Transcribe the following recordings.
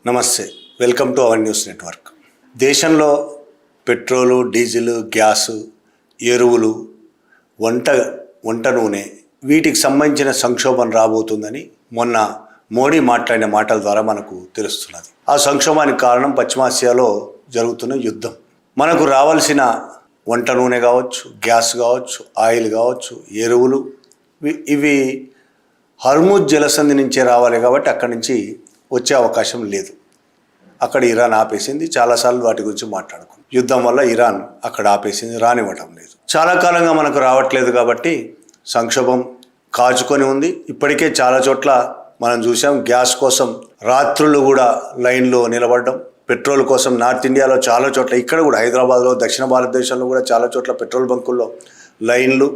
నమస్తే, welcome to our news network. దేశంలో petrol, diesel, gas, ఎరువులు, వంట నూనె వీటికి సంబంధించిన సంక్షోభం రాబోతుందని మొన్న మోడీ మాట్లాడిన మాటల ద్వారా మనకు తెలుస్తున్నది. ఆ సంక్షోభానికి కారణం పశ్చిమాసియాలో జరుగుతున్న యుద్ధం. మనకు రావాల్సిన వంట నూనె కావచ్చు, గ్యాస్ కావచ్చు, ఆయిల్ కావచ్చు, ఎరువులు ఇవి హర్ముజ్ జలసంధి నుంచే రావాలి కాబట్టి అక్కడి నుంచి వచ్చే అవకాశం లేదు. అక్కడ ఇరాన్ ఆపేసింది. చాలాసార్లు వాటి గురించి మాట్లాడుకున్నాం. యుద్ధం వల్ల ఇరాన్ అక్కడ ఆపేసింది, రానివ్వటం లేదు. చాలా కాలంగా మనకు రావట్లేదు కాబట్టి సంక్షోభం కాచుకొని ఉంది. ఇప్పటికే చాలా చోట్ల మనం చూసాం, గ్యాస్ కోసం రాత్రులు కూడా లైన్లో నిలబడడం, పెట్రోల్ కోసం నార్త్ ఇండియాలో చాలా చోట్ల, ఇక్కడ కూడా హైదరాబాద్లో, దక్షిణ భారతదేశంలో కూడా చాలా చోట్ల పెట్రోల్ బంకుల్లో లైన్లు,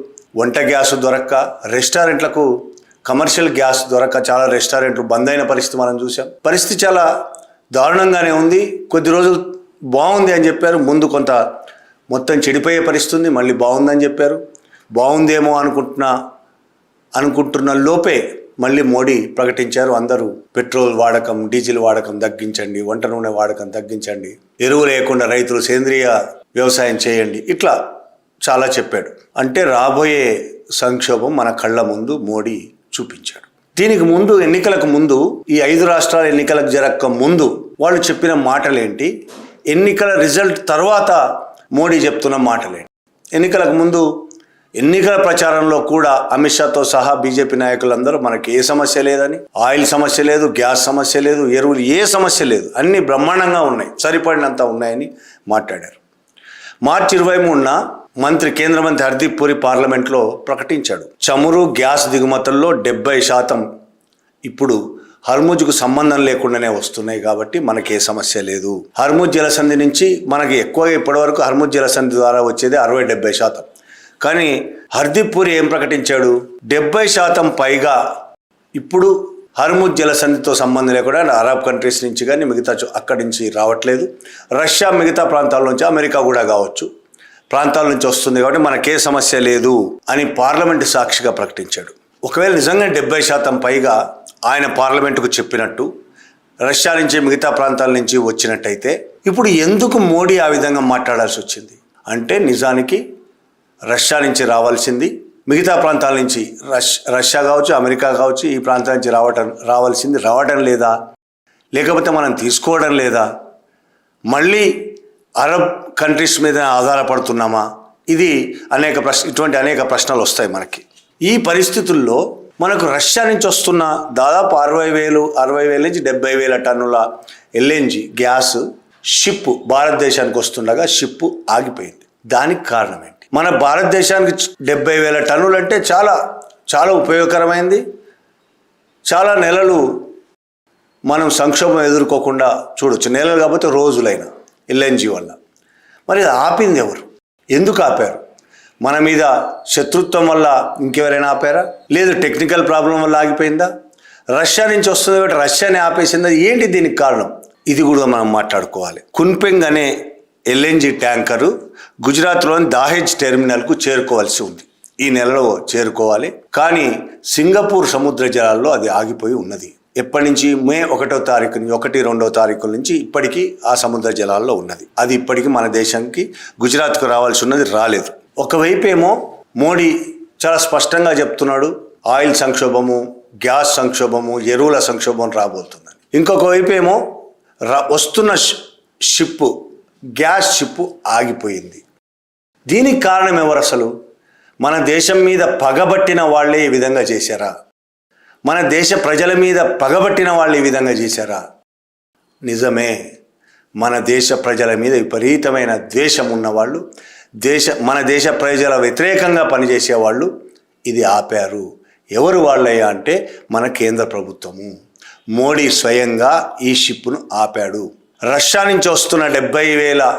వంట గ్యాస్ దొరక్క, రెస్టారెంట్లకు కమర్షియల్ గ్యాస్ దొరక్క చాలా రెస్టారెంట్లు బంద్ అయిన పరిస్థితి మనం చూసాం. పరిస్థితి చాలా దారుణంగానే ఉంది. కొద్ది రోజులు బాగుంది అని చెప్పారు, ముందు కొంత మొత్తం చెడిపోయే పరిస్థితి ఉంది, మళ్ళీ బాగుందని చెప్పారు. బాగుందేమో అనుకుంటున్న లోపే మళ్ళీ మోడీ ప్రకటించారు, అందరూ పెట్రోల్ వాడకం, డీజిల్ వాడకం తగ్గించండి, వంట నూనె వాడకం తగ్గించండి, ఎరువు లేకుండా రైతులు సేంద్రియ వ్యవసాయం చేయండి, ఇట్లా చాలా చెప్పాడు. అంటే రాబోయే సంక్షోభం మన కళ్ళ ముందు మోడీ చూపించాడు. దీనికి ముందు, ఎన్నికలకు ముందు, ఈ 5 రాష్ట్రాల ఎన్నికలకు జరగక ముందు వాళ్ళు చెప్పిన మాటలేంటి, ఎన్నికల రిజల్ట్ తర్వాత మోడీ చెప్తున్న మాటలేంటి. ఎన్నికలకు ముందు ఎన్నికల ప్రచారంలో కూడా అమిత్ షాతో సహా బీజేపీ నాయకులందరూ మనకి ఏ సమస్య లేదని, ఆయిల్ సమస్య లేదు, గ్యాస్ సమస్య లేదు, ఎరువులు ఏ సమస్య లేదు, అన్నీ బ్రహ్మాండంగా ఉన్నాయి, సరిపడినంత ఉన్నాయని మాట్లాడారు. మార్చి 23న కేంద్ర మంత్రి హర్దీప్ పురి పార్లమెంట్లో ప్రకటించాడు, చమురు, గ్యాస్ దిగుమతుల్లో 70% ఇప్పుడు హర్ముజ్కు సంబంధం లేకుండానే వస్తున్నాయి కాబట్టి మనకి ఏ సమస్య లేదు. హర్ముజ్ జలసంధి నుంచి మనకి ఎక్కువగా ఇప్పటివరకు హర్ముజ్ జలసంధి ద్వారా వచ్చేది 60-70%. కానీ హర్దీప్ పురి ఏం ప్రకటించాడు, 70% పైగా ఇప్పుడు హర్ముజ్ జలసంధితో సంబంధం లేకుండా అరబ్ కంట్రీస్ నుంచి కానీ మిగతా అక్కడి నుంచి రావట్లేదు. రష్యా, మిగతా ప్రాంతాల నుంచి, అమెరికా కూడా కావచ్చు, ప్రాంతాల నుంచి వస్తుంది కాబట్టి మనకే సమస్య లేదు అని పార్లమెంటు సాక్షిగా ప్రకటించాడు. ఒకవేళ నిజంగా 70% పైగా ఆయన పార్లమెంటుకు చెప్పినట్టు రష్యా నుంచి, మిగతా ప్రాంతాల నుంచి వచ్చినట్టయితే ఇప్పుడు ఎందుకు మోడీ ఆ విధంగా మాట్లాడాల్సి వచ్చింది అంటే, నిజానికి రష్యా నుంచి రావాల్సింది, మిగతా ప్రాంతాల నుంచి రష్యా కావచ్చు, అమెరికా కావచ్చు, ఈ ప్రాంతాల నుంచి రావాల్సింది రావడం లేదా, లేకపోతే మనం తీసుకోవడం లేదా, మళ్ళీ అరబ్ కంట్రీస్ మీద ఆధారపడుతున్నామా, ఇటువంటి అనేక ప్రశ్నలు వస్తాయి మనకి. ఈ పరిస్థితుల్లో మనకు రష్యా నుంచి వస్తున్న దాదాపు 60,000 నుంచి 70,000 టన్నుల ఎల్ఎన్జి గ్యాస్ షిప్ భారతదేశానికి వస్తుండగా షిప్ ఆగిపోయింది. దానికి కారణం ఏంటి? మన భారతదేశానికి 70,000 టన్నులు అంటే చాలా చాలా ఉపయోగకరమైంది. చాలా నెలలు మనం సంక్షోభం ఎదుర్కోకుండా చూడొచ్చు, నెలలు కాకపోతే రోజులైన ఎల్ఎన్జి వల్ల. మరి ఆపింది ఎవరు? ఎందుకు ఆపారు? మన మీద శత్రుత్వం వల్ల ఇంకెవరైనా ఆపారా? లేదు టెక్నికల్ ప్రాబ్లం వల్ల ఆగిపోయిందా? రష్యా నుంచి వస్తుంది కాబట్టి రష్యాని ఆపేసిందా? ఏంటి దీనికి కారణం? ఇది కూడా మనం మాట్లాడుకోవాలి. కున్పెంగ్ అనే ఎల్ఎన్జి ట్యాంకరు గుజరాత్లోని దాహేజ్ టెర్మినల్కు చేరుకోవాల్సి ఉంది. ఈ నెలలో చేరుకోవాలి, కానీ సింగపూర్ సముద్ర జలాల్లో అది ఆగిపోయి ఉన్నది. ఎప్పటి నుంచి? మే 1వ తారీఖు, 1-2వ తారీఖుల నుంచి ఇప్పటికీ ఆ సముద్ర జలాల్లో ఉన్నది. అది ఇప్పటికీ మన దేశానికి, గుజరాత్కు రావాల్సి ఉన్నది, రాలేదు. ఒకవైపు ఏమో మోడీ చాలా స్పష్టంగా చెప్తున్నాడు, ఆయిల్ సంక్షోభము, గ్యాస్ సంక్షోభము, ఎరువుల సంక్షోభం రాబోతుందని. ఇంకొక వైపు ఏమో వస్తున్న గ్యాస్ షిప్ ఆగిపోయింది. దీనికి కారణం ఎవరు అసలు? మన దేశం మీద పగబట్టిన వాళ్ళే ఈ విధంగా చేశారా? మన దేశ ప్రజల మీద పగబట్టిన వాళ్ళు ఈ విధంగా చేశారా? నిజమే, మన దేశ ప్రజల మీద విపరీతమైన ద్వేషం ఉన్నవాళ్ళు, మన దేశ ప్రజల వ్యతిరేకంగా పనిచేసేవాళ్ళు ఇది ఆపారు. ఎవరు వాళ్ళయ్యా అంటే మన కేంద్ర ప్రభుత్వము. మోడీ స్వయంగా ఈ షిప్ను ఆపాడు. రష్యా నుంచి వస్తున్న 70,000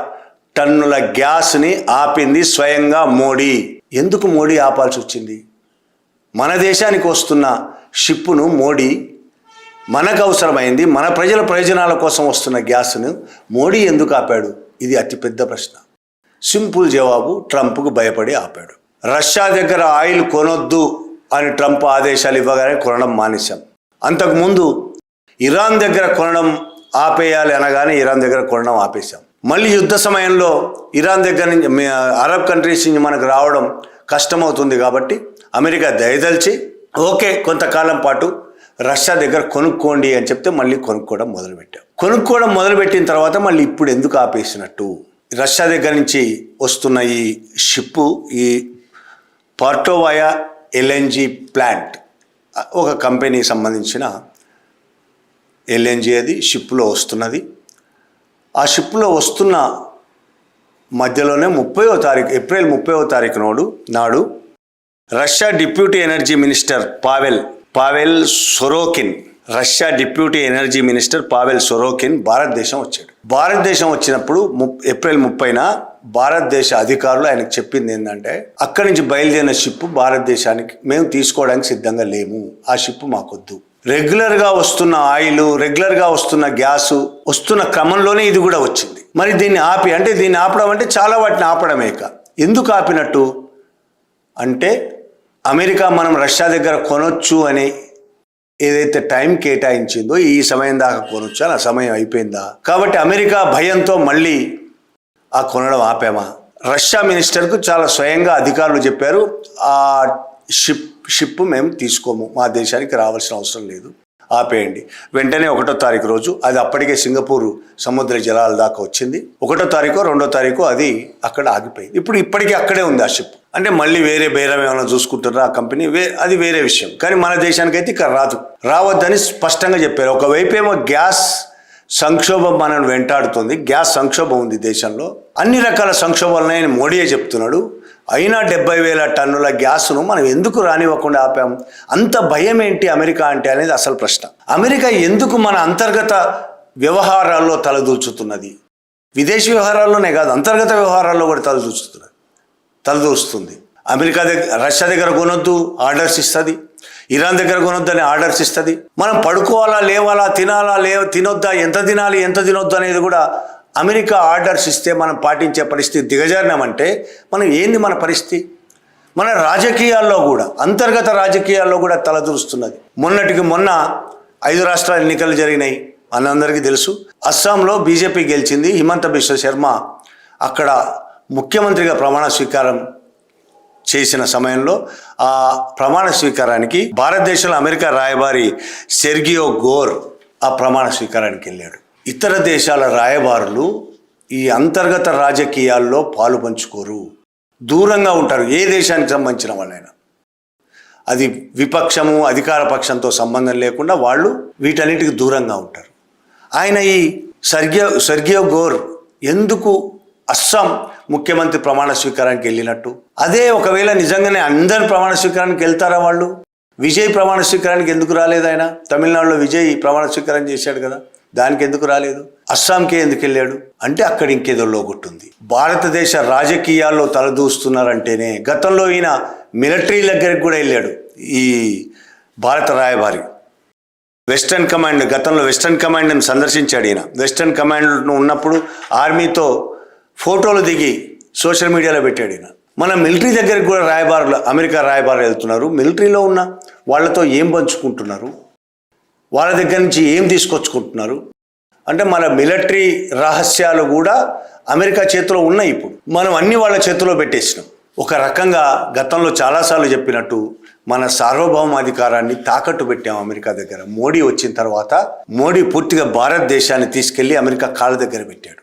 టన్నుల గ్యాస్ని ఆపింది స్వయంగా మోడీ. ఎందుకు మోడీ ఆపాల్సి వచ్చింది? మన దేశానికి వస్తున్న షిప్పును మోడీ, మనకు అవసరమైంది, మన ప్రజల ప్రయోజనాల కోసం వస్తున్న గ్యాస్ను మోడీ ఎందుకు ఆపాడు? ఇది అతిపెద్ద ప్రశ్న. సింపుల్ జవాబు, ట్రంప్కు భయపడి ఆపాడు. రష్యా దగ్గర ఆయిల్ కొనొద్దు అని ట్రంప్ ఆదేశాలు ఇవ్వగానే కొనడం మానేశాం. అంతకుముందు ఇరాన్ దగ్గర కొనడం ఆపేయాలి అనగానే ఇరాన్ దగ్గర కొనడం ఆపేశాం. మళ్ళీ యుద్ధ సమయంలో ఇరాన్ దగ్గర నుంచి అరబ్ కంట్రీస్ నుంచి మనకు రావడం కష్టమవుతుంది కాబట్టి అమెరికా దయదలిచి ఓకే కొంతకాలం పాటు రష్యా దగ్గర కొనుక్కోండి అని చెప్తే మళ్ళీ కొనుక్కోవడం మొదలుపెట్టిన తర్వాత మళ్ళీ ఇప్పుడు ఎందుకు ఆపేసినట్టు? రష్యా దగ్గర నుంచి వస్తున్న ఈ షిప్పు, ఈ పార్టోవాయా ఎల్ఎన్జి ప్లాంట్, ఒక కంపెనీకి సంబంధించిన ఎల్ఎన్జి అది షిప్లో వస్తున్నది. ఆ షిప్లో వస్తున్న మధ్యలోనే ఏప్రిల్ 30వ తారీఖు నాడు Russia deputy energy minister Pavel Sorokin Bharatadesham వచ్చాడు. భారతదేశం వచ్చినప్పుడు ఏప్రిల్ 30న భారతదేశ అధికారులు ఆయనకు చెప్పింది ఏంటంటే, అక్కడి నుంచి బయలుదేరిన షిప్ భారతదేశానికి మేము తీసుకోవడానికి సిద్ధంగా లేము, ఆ షిప్ మాకొద్దు. రెగ్యులర్గా వస్తున్న ఆయిల్, రెగ్యులర్గా వస్తున్న గ్యాసు వస్తున్న క్రమంలోనే ఇది కూడా వచ్చింది. మరి దీన్ని ఆపడం అంటే చాలా వాటిని ఆపడమే. ఎందుకు ఆపినట్టు అంటే, అమెరికా మనం రష్యా దగ్గర కొనొచ్చు అని ఏదైతే టైం కేటాయించిందో ఈ సమయం దాకా కొనొచ్చు అని, ఆ సమయం అయిపోయిందా? కాబట్టి అమెరికా భయంతో మళ్ళీ ఆ కొనడం ఆపామా? రష్యా మినిస్టర్కు చాలా స్వయంగా అధికారులు చెప్పారు, ఆ షిప్ మేము తీసుకోము, మా దేశానికి రావాల్సిన అవసరం లేదు, ఆపేయండి. వెంటనే 1వ తారీఖు రోజు అది అప్పటికే సింగపూర్ సముద్ర జలాల దాకా వచ్చింది. 1వ తారీఖు 2వ తారీఖు అది అక్కడ ఆగిపోయింది. ఇప్పటికీ అక్కడే ఉంది ఆ షిప్. అంటే మళ్ళీ వేరే బేరం ఏమైనా చూసుకుంటారా ఆ కంపెనీ, అది వేరే విషయం. కానీ మన దేశానికైతే ఇక్కడ రావద్దని స్పష్టంగా చెప్పారు. ఒకవైపేమో గ్యాస్ సంక్షోభం మనల్ని వెంటాడుతుంది, గ్యాస్ సంక్షోభం ఉంది దేశంలో, అన్ని రకాల సంక్షోభాలున్నాయని మోడీయే చెప్తున్నాడు. అయినా 70,000 టన్నుల గ్యాస్ను మనం ఎందుకు రానివ్వకుండా ఆపాం? అంత భయం ఏంటి అమెరికా అంటే అనేది అసలు ప్రశ్న. అమెరికా ఎందుకు మన అంతర్గత వ్యవహారాల్లో తలదూర్చుతున్నది? విదేశీ వ్యవహారాల్లోనే కాదు, అంతర్గత వ్యవహారాల్లో కూడా తలదూరుస్తుంది. రష్యా దగ్గర కొనొద్దు ఆర్డర్స్ ఇస్తుంది, ఇరాన్ దగ్గర కొనొద్దని ఆర్డర్స్ ఇస్తుంది. మనం పడుకోవాలా, లేవాలా, తినొద్దా, ఎంత తినొద్దు అనేది కూడా అమెరికా ఆర్డర్స్ ఇస్తే మనం పాటించే పరిస్థితి దిగజారినామంటే మనం ఏంది మన పరిస్థితి? మన రాజకీయాల్లో కూడా, అంతర్గత రాజకీయాల్లో కూడా తలదూరుస్తున్నది. మొన్న 5 రాష్ట్రాల ఎన్నికలు జరిగినాయి, మనందరికీ తెలుసు. అస్సాంలో బీజేపీ గెలిచింది. హిమంత బిశ్వ శర్మ అక్కడ ముఖ్యమంత్రిగా ప్రమాణ స్వీకారం చేసిన సమయంలో ఆ ప్రమాణ స్వీకారానికి భారతదేశంలో అమెరికా రాయబారి సెర్గియో గోర్ ఆ ప్రమాణ స్వీకారానికి వెళ్ళాడు. ఇతర దేశాల రాయబారులు ఈ అంతర్గత రాజకీయాల్లో పాలు పంచుకోరు, దూరంగా ఉంటారు. ఏ దేశానికి సంబంధించిన వాళ్ళైనా, అది విపక్షము అధికార పక్షంతో సంబంధం లేకుండా వాళ్ళు వీటన్నిటికి దూరంగా ఉంటారు. ఆయన ఈ సెర్గియో గోర్ ఎందుకు అస్సాం ముఖ్యమంత్రి ప్రమాణ స్వీకారానికి వెళ్ళినట్టు? అదే ఒకవేళ నిజంగానే అందరి ప్రమాణ స్వీకారానికి వెళ్తారా వాళ్ళు? విజయ్ ప్రమాణ స్వీకారానికి ఎందుకు రాలేదు ఆయన? తమిళనాడులో విజయ్ ప్రమాణ స్వీకారం చేశాడు కదా, దానికి ఎందుకు రాలేదు? అస్సాంకే ఎందుకు వెళ్ళాడు అంటే అక్కడ ఇంకేదో లోగుట్టుంది. భారతదేశ రాజకీయాల్లో తలదూస్తున్నారంటేనే, గతంలో ఈయన మిలిటరీ దగ్గరికి కూడా వెళ్ళాడు ఈ భారత రాయబారి. గతంలో వెస్టర్న్ కమాండ్ని సందర్శించాడు ఈయన. వెస్టర్న్ కమాండ్ ఉన్నప్పుడు ఆర్మీతో ఫోటోలు దిగి సోషల్ మీడియాలో పెట్టాడు ఈయన. మన మిలిటరీ దగ్గరికి కూడా అమెరికా రాయబారులు వెళ్తున్నారు. మిలిటరీలో ఉన్న వాళ్ళతో ఏం పంచుకుంటున్నారు, వాళ్ళ దగ్గర నుంచి ఏం తీసుకొచ్చుకుంటున్నారు అంటే మన మిలిటరీ రహస్యాలు కూడా అమెరికా చేతిలో ఉన్నాయి. ఇప్పుడు మనం అన్ని వాళ్ళ చేతిలో పెట్టేసినాం. ఒక రకంగా గతంలో చాలాసార్లు చెప్పినట్టు మన సార్వభౌమాధికారాన్ని తాకట్టు పెట్టాం అమెరికా దగ్గర. మోడీ వచ్చిన తర్వాత మోడీ పూర్తిగా భారతదేశాన్ని తీసుకెళ్లి అమెరికా కాళ్ళ దగ్గర పెట్టాడు.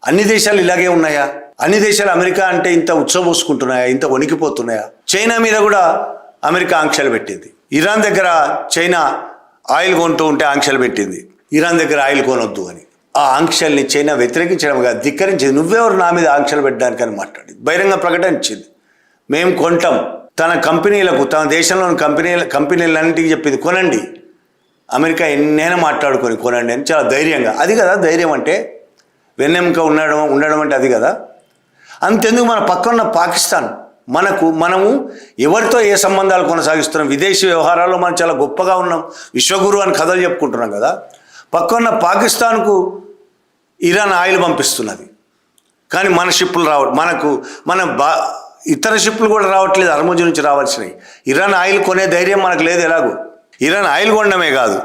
అన్ని దేశాలు ఇలాగే ఉన్నాయా? అన్ని దేశాలు అమెరికా అంటే ఇంత ఉచ్చబోసుకుంటున్నాయా, ఇంత వణికిపోతున్నాయా? చైనా మీద కూడా అమెరికా ఆంక్షలు పెట్టింది. ఇరాన్ దగ్గర చైనా ఆయిల్ కొంటూ ఉంటే ఆంక్షలు పెట్టింది, ఇరాన్ దగ్గర ఆయిల్ కొనొద్దు అని. ఆ ఆంక్షల్ని చైనా వ్యతిరేకించడం కాదు, ధిక్కరించింది. నువ్వెవరు నా మీద ఆంక్షలు పెట్టడానికని మాట్లాడింది, బహిరంగ ప్రకటన ఇచ్చింది. మేము కొంటాం. తన కంపెనీలకు, తన దేశంలోని కంపెనీలన్నింటికి చెప్పింది కొనండి, అమెరికా ఎన్నైనా మాట్లాడుకొని కొనండి అని చాలా ధైర్యంగా. అది కదా ధైర్యం అంటే, వెన్నెముక ఉండడం అంటే అది కదా. అంతెందుకు మన పక్కన పాకిస్తాన్, మనము ఎవరితో ఏ సంబంధాలు కొనసాగిస్తున్నాం, విదేశీ వ్యవహారాల్లో మనం చాలా గొప్పగా ఉన్నాం, విశ్వగురు అని కథలు చెప్పుకుంటున్నాం కదా. పక్కన పాకిస్తాన్కు ఇరాన్ ఆయిల్ పంపిస్తున్నది, కానీ మన షిప్పులు ఇతర షిప్పులు కూడా రావట్లేదు, హర్ముజ్ నుంచి రావాల్సినవి. ఇరాన్ ఆయిల్ కొనే ధైర్యం మనకు లేదు. ఎలాగో ఇరాన్ ఆయిల్ కొనడమే కాదు,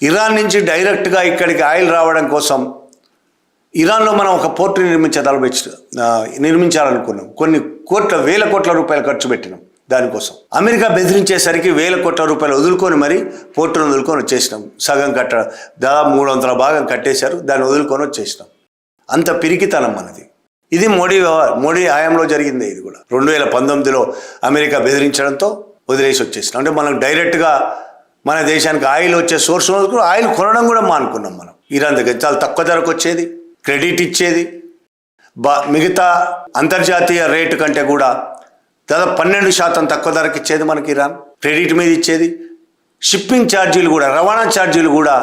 ఇరాన్ నుంచి డైరెక్ట్గా ఇక్కడికి ఆయిల్ రావడం కోసం ఇరాన్లో మనం ఒక పోర్టు నిర్మించాలనుకున్నాం. కొన్ని వేల కోట్ల రూపాయలు ఖర్చు పెట్టినాం దానికోసం. అమెరికా బెదిరించేసరికి వేల కోట్ల రూపాయలు వదులుకొని మరి పోర్టును వదులుకొని వచ్చేసినాం. సగం దాదాపు 300 భాగం కట్టేశారు, దాన్ని వదులుకొని వచ్చేసినాం. అంత పిరికితనం మనది. ఇది మోడీ హయాంలో జరిగిందే. ఇది కూడా 2019లో అమెరికా బెదిరించడంతో వదిలేసి వచ్చేసినాం. అంటే మనం డైరెక్ట్గా మన దేశానికి ఆయిల్ వచ్చే సోర్స్ ఆయిల్ కొనడం కూడా మానుకున్నాం మనం. ఇరాన్ దగ్గర చాలా తక్కువ ధరకు వచ్చేది, క్రెడిట్ ఇచ్చేది, మిగతా అంతర్జాతీయ రేటు కంటే కూడా దాదాపు 12% తక్కువ ధరకు ఇచ్చేది మనకి ఇరాన్. క్రెడిట్ మీద ఇచ్చేది. షిప్పింగ్ ఛార్జీలు కూడా, రవాణా ఛార్జీలు కూడా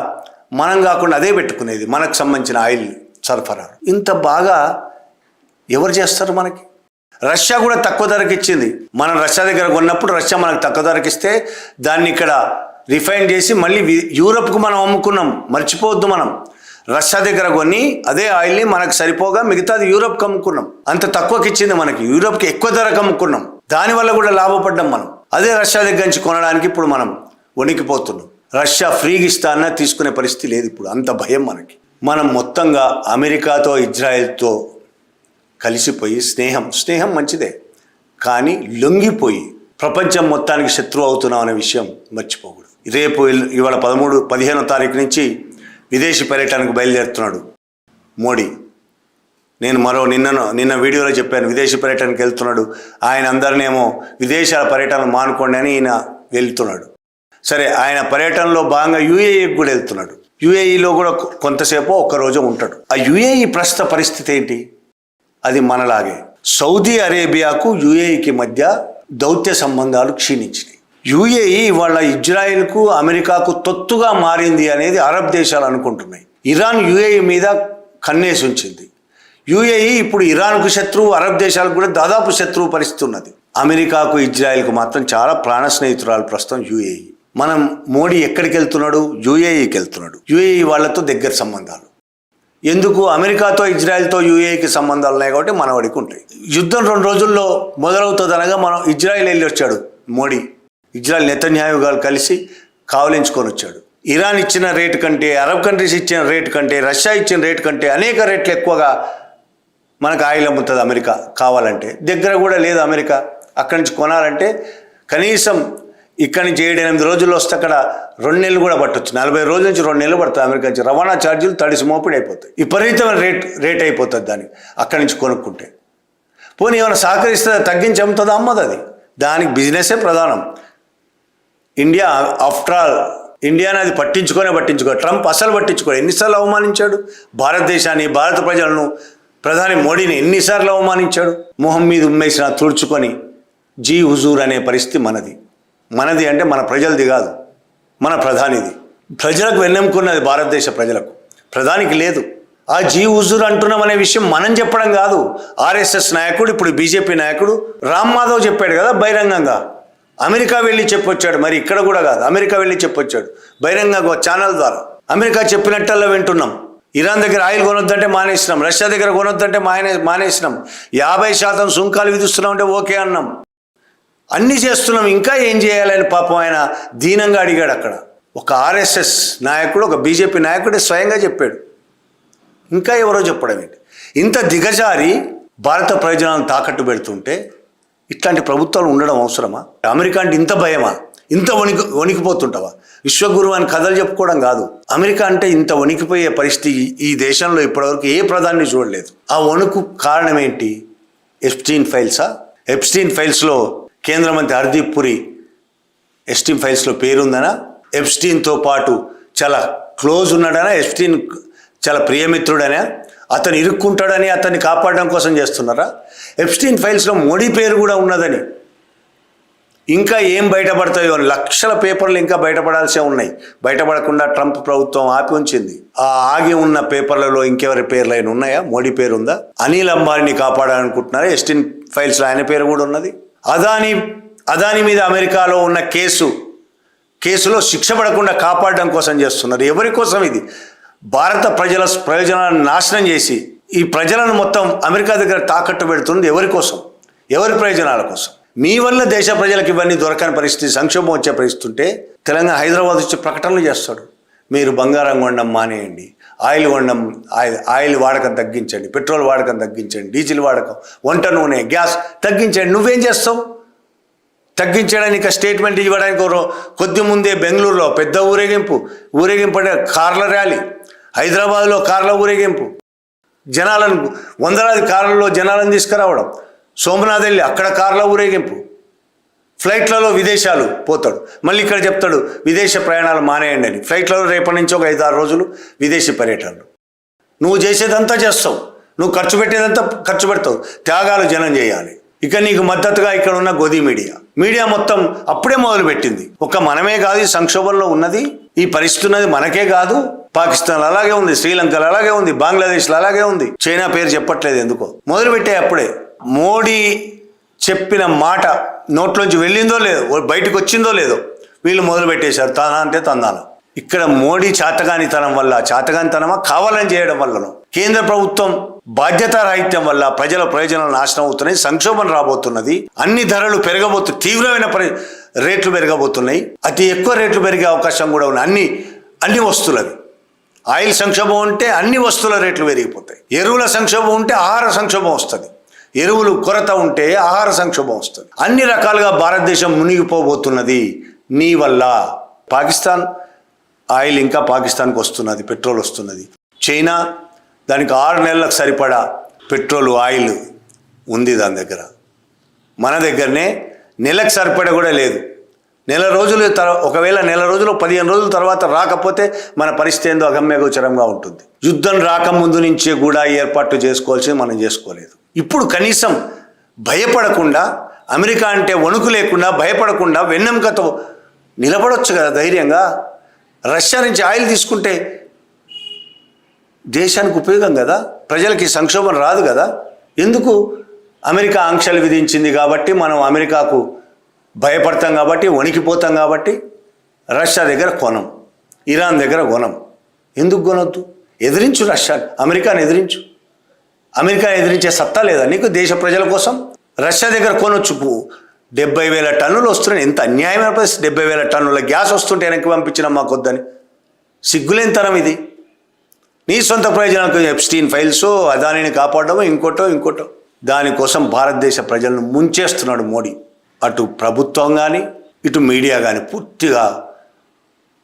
మనం కాకుండా అదే పెట్టుకునేది, మనకు సంబంధించిన ఆయిల్ సరఫరా. ఇంత బాగా ఎవరు చేస్తారు మనకి? రష్యా కూడా తక్కువ ధరకు ఇచ్చింది. మనం రష్యా దగ్గర కొన్నప్పుడు రష్యా మనకు తక్కువ ధరకు ఇస్తే దాన్ని ఇక్కడ రిఫైన్ చేసి మళ్ళీ యూరప్కు మనం అమ్ముకున్నాం. మర్చిపోవద్దు, మనం రష్యా దగ్గర కొని అదే ఆయిల్ని మనకు సరిపోగా మిగతాది యూరప్కి అమ్ముకున్నాం. అంత తక్కువకి ఇచ్చింది మనకి, యూరప్కి ఎక్కువ ధరకు అమ్ముకున్నాం. దానివల్ల కూడా లాభపడ్డాం మనం. అదే రష్యా దగ్గర నుంచి కొనడానికి ఇప్పుడు మనం వణికిపోతున్నాం. రష్యా ఫ్రీగా ఇస్తానన్నా తీసుకునే పరిస్థితి లేదు ఇప్పుడు, అంత భయం మనకి. మనం మొత్తంగా అమెరికాతో ఇజ్రాయెల్తో కలిసిపోయి స్నేహం మంచిదే, కానీ లొంగిపోయి ప్రపంచం మొత్తానికి శత్రువు అవుతున్నాం అనే విషయం మర్చిపోకూడదు. రేపు ఇవాళ 15వ తారీఖు నుంచి విదేశీ పర్యటనకు బయలుదేరుతున్నాడు మోడీ. నేను నిన్న వీడియోలో చెప్పాను, విదేశీ పర్యటనకు వెళ్తున్నాడు. ఆయన అందరినేమో విదేశాల పర్యటన మానుకోండి అని ఈయన వెళ్తున్నాడు. సరే, ఆయన పర్యటనలో భాగంగా యుఏఈకి కూడా వెళ్తున్నాడు. యుఏఈలో కూడా కొంతసేపు ఒక్కరోజు ఉంటాడు. ఆ యుఏఈ ప్రస్తుత పరిస్థితి ఏంటి? అది మనలాగే. సౌదీ అరేబియాకు యుఏఈకి మధ్య దౌత్య సంబంధాలు క్షీణించినాయి. యుఏఈ ఇవాళ ఇజ్రాయెల్కు అమెరికాకు తొత్తుగా మారింది అనేది అరబ్ దేశాలు అనుకుంటున్నాయి. ఇరాన్ యుఏఈ మీద కన్నేసి ఉంచింది. యుఏఈ ఇప్పుడు ఇరాన్కు శత్రువు, అరబ్ దేశాలకు కూడా దాదాపు శత్రువు పరిస్థితి ఉన్నది. అమెరికాకు ఇజ్రాయెల్కు మాత్రం చాలా ప్రాణ స్నేహితురాలు ప్రస్తుతం యుఏఈ. మనం మోడీ ఎక్కడికి వెళ్తున్నాడు? యుఏఈకి వెళ్తున్నాడు. యుఏఈ వాళ్ళతో దగ్గర సంబంధాలు. ఎందుకు? అమెరికాతో ఇజ్రాయెల్తో యుఏఈకి సంబంధాలు ఉన్నాయి కాబట్టి మనవాడికి ఉంటాయి. యుద్ధం 2 రోజుల్లో మొదలవుతుంది అనగా మనం ఇజ్రాయెల్ వెళ్ళి వచ్చాడు మోడీ. ఇజ్రాయెల్ నెతన్యాహు గారు కలిసి కావలించుకొని వచ్చాడు. ఇరాన్ ఇచ్చిన రేటు కంటే, అరబ్ కంట్రీస్ ఇచ్చిన రేటు కంటే, రష్యా ఇచ్చిన రేటు కంటే అనేక రేట్లు ఎక్కువగా మనకు ఆయిల్ అమ్ముతుంది అమెరికా. కావాలంటే దగ్గర కూడా లేదు అమెరికా. అక్కడి నుంచి కొనాలంటే కనీసం ఇక్కడి నుంచి 7-8 రోజుల్లో వస్తే అక్కడ 2 నెలలు కూడా పట్టవచ్చు. 40 రోజుల నుంచి 2 నెలలు పడుతుంది అమెరికా నుంచి. రవాణా ఛార్జీలు తడిసి మోపిడి అయిపోతాయి. విపరీతమైన రేట్ అయిపోతుంది దానికి అక్కడి నుంచి కొనుక్కుంటే. పోనీ ఏమైనా సహకరిస్తుందా? తగ్గించి అమ్ముతుందా? అమ్మదు. అది దానికి బిజినెసే ప్రధానం. ఇండియా ఆఫ్టర్ ఆల్ ఇండియాని అది పట్టించుకో. ట్రంప్ అసలు పట్టించుకోడు. ఎన్నిసార్లు అవమానించాడు భారతదేశాన్ని, భారత ప్రజలను, ప్రధాని మోడీని ఎన్నిసార్లు అవమానించాడు. మొహం మీద ఉమ్మేసిన తుడుచుకొని జీ హుజూర్ అనే పరిస్థితి మనది. మనది అంటే మన ప్రజలది కాదు, మన ప్రధానిది. ప్రజలకు వెన్నెముకున్నది భారతదేశ ప్రజలకు, ప్రధానికి లేదు. ఆ జీ హుజూర్ అంటున్నాం అనే విషయం మనం చెప్పడం కాదు. ఆర్ఎస్ఎస్ నాయకుడు, ఇప్పుడు బీజేపీ నాయకుడు రామ్ మాధవ్ చెప్పాడు కదా బహిరంగంగా. అమెరికా వెళ్ళి చెప్పొచ్చాడు. మరి ఇక్కడ కూడా కాదు, అమెరికా వెళ్ళి చెప్పొచ్చాడు బహిరంగంగా ఛానల్ ద్వారా. అమెరికా చెప్పినట్టల్లా వింటున్నాం. ఇరాన్ దగ్గర ఆయిల్ కొనొద్దంటే మానేసినాం, రష్యా దగ్గర కొనొద్దంటే మానేసినాం, 50% సుంకాలు విధిస్తున్నాం అంటే ఓకే అన్నాం. అన్నీ చేస్తున్నాం, ఇంకా ఏం చేయాలని పాపం ఆయన దీనంగా అడిగాడు. అక్కడ ఒక ఆర్ఎస్ఎస్ నాయకుడు, ఒక బీజేపీ నాయకుడే స్వయంగా చెప్పాడు. ఇంకా ఎవరో చెప్పడం ఏంటి? ఇంత దిగజారి భారత ప్రయోజనాలను తాకట్టు పెడుతుంటే ఇట్లాంటి ప్రభుత్వాలు ఉండడం అవసరమా? అమెరికా అంటే ఇంత భయమా? ఇంత వణికిపోతుంటావా? విశ్వగురువు అని కథలు చెప్పుకోవడం కాదు. అమెరికా అంటే ఇంత వణికిపోయే పరిస్థితి ఈ దేశంలో ఇప్పటివరకు ఏ ప్రధాని చూడలేదు. ఆ వణుకు కారణం ఏంటి? ఎప్స్టీన్ ఫైల్సా? ఎప్స్టీన్ ఫైల్స్లో కేంద్ర మంత్రి హర్దీప్ పురి ఎప్స్టీన్ ఫైల్స్లో పేరుందనా? ఎప్స్టీన్తో పాటు చాలా క్లోజ్ ఉన్నాడనా? ఎప్స్టీన్ చాలా ప్రియమిత్రుడనా? అతను ఇరుక్కుంటాడని అతన్ని కాపాడడం కోసం చేస్తున్నారా? ఎప్స్టీన్ ఫైల్స్లో మోడీ పేరు కూడా ఉన్నదని. ఇంకా ఏం బయటపడతాయో, లక్షల పేపర్లు ఇంకా బయటపడాల్సే ఉన్నాయి. బయటపడకుండా ట్రంప్ ప్రభుత్వం ఆపి ఉంచింది. ఆ ఆగి ఉన్న పేపర్లలో ఇంకెవరి పేర్లు అయినా ఉన్నాయా? మోడీ పేరు ఉందా? అనిల్ అంబానీని కాపాడాలనుకుంటున్నారా? ఎప్స్టీన్ ఫైల్స్లో ఆయన పేరు కూడా ఉన్నది. అదానీ మీద అమెరికాలో ఉన్న కేసులో శిక్ష పడకుండా కాపాడడం కోసం చేస్తున్నారు. ఎవరి కోసం ఇది? భారత ప్రజల ప్రయోజనాలను నాశనం చేసి ఈ ప్రజలను మొత్తం అమెరికా దగ్గర తాకట్టు పెడుతుంది. ఎవరి కోసం? ఎవరి ప్రయోజనాల కోసం? మీ వల్ల దేశ ప్రజలకు ఇవన్నీ దొరకని పరిస్థితి, సంక్షోభం వచ్చే పరిస్థితి ఉంటే తెలంగాణ, హైదరాబాద్ వచ్చి ప్రకటనలు చేస్తాడు. మీరు బంగారం కొనడం మానేయండి, ఆయిల్ వాడకం తగ్గించండి, పెట్రోల్ వాడకం తగ్గించండి, డీజిల్ వాడకం, వంట నూనె, గ్యాస్ తగ్గించండి. నువ్వేం చేస్తావు? తగ్గించడానికి స్టేట్మెంట్ ఇవ్వడానికి కొద్ది ముందే బెంగళూరులో పెద్ద ఊరేగింపు అంటే కార్ల ర్యాలీ, హైదరాబాద్లో కార్ల ఊరేగింపు, జనాలను వందలాది కార్లలో జనాలను తీసుకురావడం, సోమనాథ్ వెళ్ళి అక్కడ కార్ల ఊరేగింపు, ఫ్లైట్లలో విదేశాలు పోతాడు, మళ్ళీ ఇక్కడ చెప్తాడు విదేశ ప్రయాణాలు మానేయండి అని. ఫ్లైట్లలో రేపటి నుంచి ఒక 5-6 రోజులు విదేశీ పర్యటనలు. నువ్వు చేసేదంతా చేస్తావు, నువ్వు ఖర్చు పెట్టేదంతా ఖర్చు పెడతావు. త్యాగాలు జనం చేయాలి. ఇక నీకు మద్దతుగా ఇక్కడ ఉన్న గోధి మీడియా మొత్తం అప్పుడే మొదలుపెట్టింది. ఒక మనమే కాదు ఈ సంక్షోభంలో ఉన్నది, ఈ పరిస్థితి ఉన్నది మనకే కాదు, పాకిస్తాన్లో అలాగే ఉంది, శ్రీలంకలో అలాగే ఉంది, బంగ్లాదేశ్లో అలాగే ఉంది. చైనా పేరు చెప్పట్లేదు ఎందుకో. మొదలుపెట్టే అప్పుడే మోడీ చెప్పిన మాట నోట్లోంచి వెళ్ళిందో లేదో, బయటకు వచ్చిందో లేదో, వీళ్ళు మొదలుపెట్టేశారు తానా అంటే తందాన. ఇక్కడ మోడీ చాతగానితనం వల్ల, చాతగానితనమా కావాలని చేయడం వల్లనో, కేంద్ర ప్రభుత్వం బాధ్యతారాహిత్యం వల్ల ప్రజల ప్రయోజనాలు నాశనం అవుతున్నాయి, సంక్షోభం రాబోతున్నది, అన్ని ధరలు తీవ్రమైన రేట్లు పెరగబోతున్నాయి, అతి ఎక్కువ రేట్లు పెరిగే అవకాశం కూడా ఉన్నాయి. అన్ని వస్తువులవి. ఆయిల్ సంక్షోభం ఉంటే అన్ని వస్తువుల రేట్లు పెరిగిపోతాయి. ఎరువుల సంక్షోభం ఉంటే ఆహార సంక్షోభం వస్తుంది. ఎరువులు కొరత ఉంటే ఆహార సంక్షోభం వస్తుంది. అన్ని రకాలుగా భారతదేశం మునిగిపోబోతున్నది నీ వల్ల. పాకిస్తాన్ ఆయిల్ ఇంకా పాకిస్తాన్కి వస్తున్నది, పెట్రోల్ వస్తున్నది. చైనా దానికి 6 నెలలకు సరిపడా పెట్రోల్ ఆయిల్ ఉంది దాని దగ్గర. మన దగ్గరనే నెలకు సరిపడా కూడా లేదు. ఒకవేళ నెల రోజులు 15 రోజుల తర్వాత రాకపోతే మన పరిస్థితి ఏందో అగమ్యగోచరంగా ఉంటుంది. యుద్ధం రాకముందు నుంచే కూడా ఏర్పాట్లు చేసుకోవాల్సింది మనం చేసుకోలేదు. ఇప్పుడు కనీసం భయపడకుండా, అమెరికా అంటే వణుకు లేకుండా, భయపడకుండా వెన్నెముకతో నిలబడొచ్చు కదా ధైర్యంగా. రష్యా నుంచి ఆయిల్ తీసుకుంటే దేశానికి ఉపయోగం కదా, ప్రజలకి సంక్షోభం రాదు కదా. ఎందుకు? అమెరికా ఆంక్షలు విధించింది కాబట్టి మనం అమెరికాకు భయపడతాం కాబట్టి, వణికిపోతాం కాబట్టి రష్యా దగ్గర కొనం, ఇరాన్ దగ్గర కొనం. ఎందుకు కొనొద్దు? ఎదిరించు రష్యాని, అమెరికాని ఎదిరించు. అమెరికాని ఎదిరించే సత్తా లేదా నీకు దేశ ప్రజల కోసం? రష్యా దగ్గర కొనొచ్చు. 70,000 టన్నులు వస్తున్నాయి. ఎంత అన్యాయమైన పరిస్థితి. 70,000 టన్నుల గ్యాస్ వస్తుంటే వెనక్కి పంపించిన మాకొద్దని. సిగ్గులేనితనం ఇది. నీ సొంత ప్రయోజనాలకు ఎప్స్టీన్ ఫైల్స్, అదానిని కాపాడడం, ఇంకోటో దానికోసం భారతదేశ ప్రజలను ముంచేస్తున్నాడు మోడీ. అటు ప్రభుత్వం కానీ ఇటు మీడియా కానీ పూర్తిగా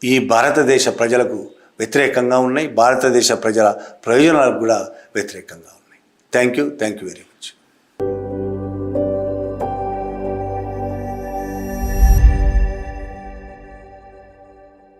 ఈ భారతదేశ ప్రజలకు వ్యతిరేకంగా ఉన్నాయి, భారతదేశ ప్రజల ప్రయోజనాలకు కూడా వ్యతిరేకంగా ఉన్నాయి. Thank you very much.